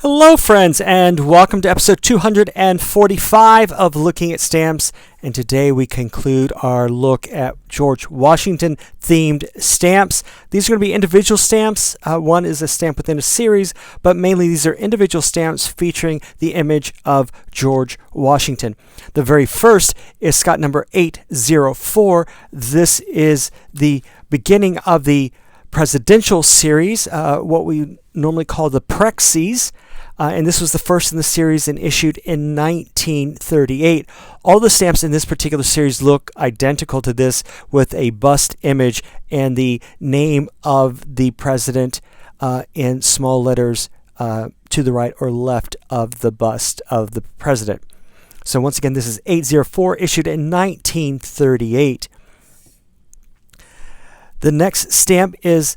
Hello friends, and welcome to episode 245 of Looking at Stamps. And today we conclude our look at George Washington themed stamps. These are going to be individual stamps. One is a stamp within a series, but mainly these are individual stamps featuring the image of George Washington. The very first is Scott number 804. This is the beginning of the presidential series, what we normally call the Prexes. And this was the first in the series and issued in 1938. All the stamps in this particular series look identical to this, with a bust image and the name of the president in small letters to the right or left of the bust of the president. So once again, this is 804, issued in 1938. The next stamp is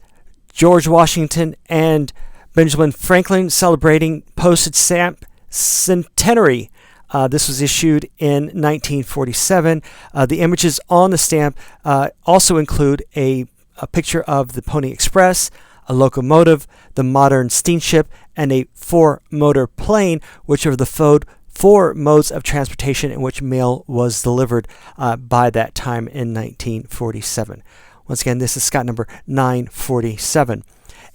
George Washington and Benjamin Franklin celebrating postage stamp centenary. This was issued in 1947. The images on the stamp also include a picture of the Pony Express, a locomotive, the modern steamship, and a four-motor plane, which are the four modes of transportation in which mail was delivered by that time in 1947. Once again, this is Scott number 947.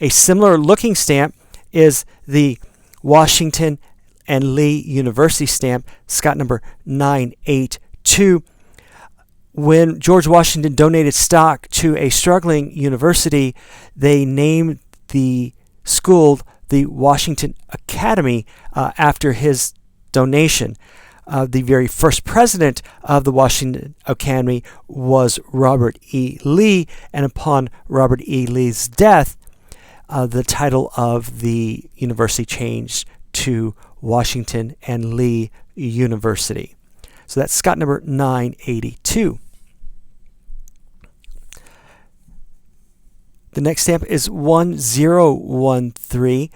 A similar looking stamp is the Washington and Lee University stamp, Scott number 982. When George Washington donated stock to a struggling university, they named the school the Washington Academy after his donation. The very first president of the Washington Academy was Robert E. Lee, and upon Robert E. Lee's death, the title of the university changed to Washington and Lee University. So that's Scott number 982. The next stamp is 1013.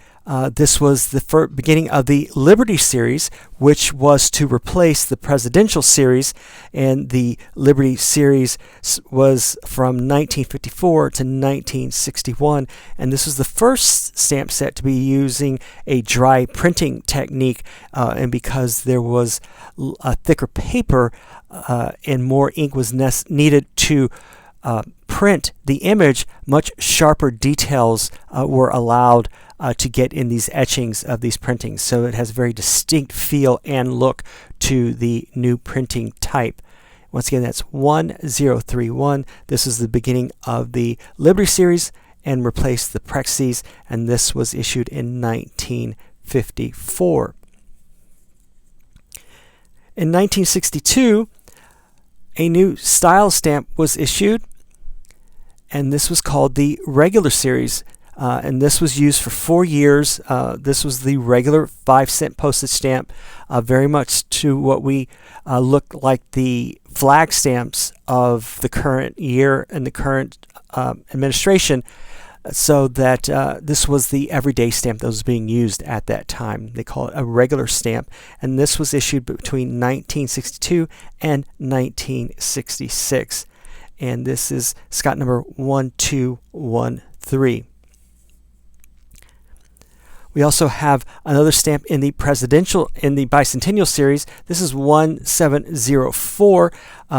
This was the beginning of the Liberty Series, which was to replace the Presidential Series, and the Liberty Series was from 1954 to 1961, and this was the first stamp set to be using a dry printing technique, and because there was a thicker paper and more ink was needed to print the image, much sharper details were allowed to get in these etchings of these printings. So it has a very distinct feel and look to the new printing type. Once again, that's 1031. This is the beginning of the Liberty Series and replaced the Prexes, and this was issued in 1954. In 1962, a new style stamp was issued, and this was called the Regular Series. And this was used for 4 years. This was the regular 5-cent postage stamp, very much to what we look like the flag stamps of the current year and the current administration, so that this was the everyday stamp that was being used at that time. They call it a regular stamp, and this was issued between 1962 and 1966. And this is Scott number 1213. We also have another stamp in the Bicentennial Series. This is 1704.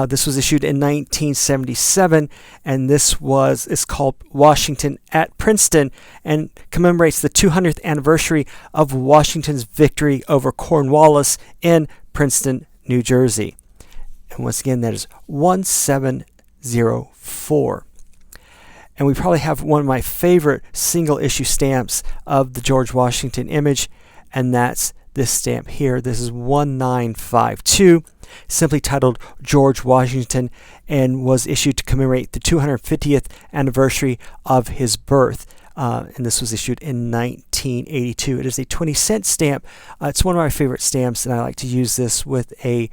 This was issued in 1977, and this is called Washington at Princeton, and commemorates the 200th anniversary of Washington's victory over Cornwallis in Princeton, New Jersey. And once again, that is 1704. And we probably have one of my favorite single issue stamps of the George Washington image, and that's this stamp here. This is 1952, simply titled George Washington, and was issued to commemorate the 250th anniversary of his birth. And this was issued in 1982. It is a 20-cent stamp. It's one of my favorite stamps, and I like to use this with a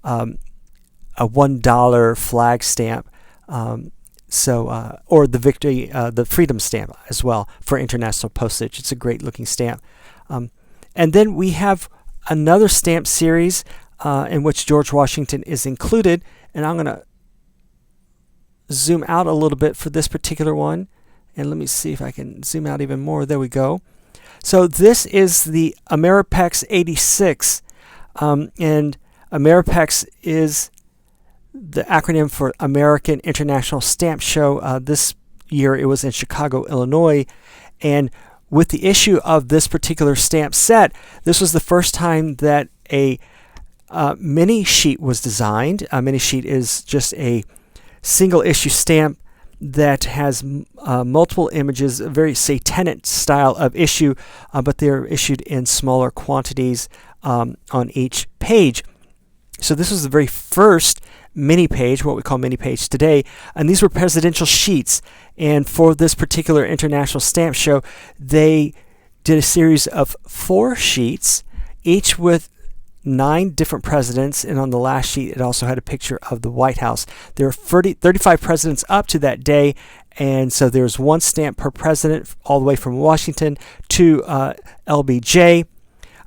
$1 flag stamp. Or the Freedom Stamp as well for international postage. It's a great looking stamp. And then we have another stamp series in which George Washington is included, and I'm going to zoom out a little bit for this particular one, and let me see if I can zoom out even more. There we go. So this is the Ameripex 86, and Ameripex is the acronym for American International Stamp Show. This year it was in Chicago, Illinois, and with the issue of this particular stamp set, this was the first time that a mini sheet was designed. A mini sheet is just a single issue stamp that has multiple images, a very, say, tenant style of issue, but they're issued in smaller quantities on each page. So this was the very first mini page, what we call mini page today, and these were presidential sheets. And for this particular international stamp show, they did a series of 4 sheets, each with 9 different presidents, and on the last sheet it also had a picture of the White House. There were 35 presidents up to that day, and so there's 1 stamp per president all the way from Washington to LBJ.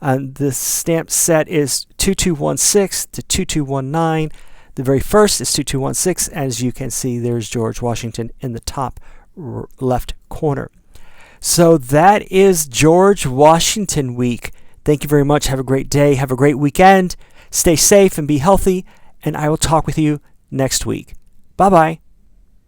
The stamp set is 2216 to 2219. The very first is 2216. As you can see, there's George Washington in the top left corner. So that is George Washington Week. Thank you very much. Have a great day. Have a great weekend. Stay safe and be healthy. And I will talk with you next week. Bye-bye.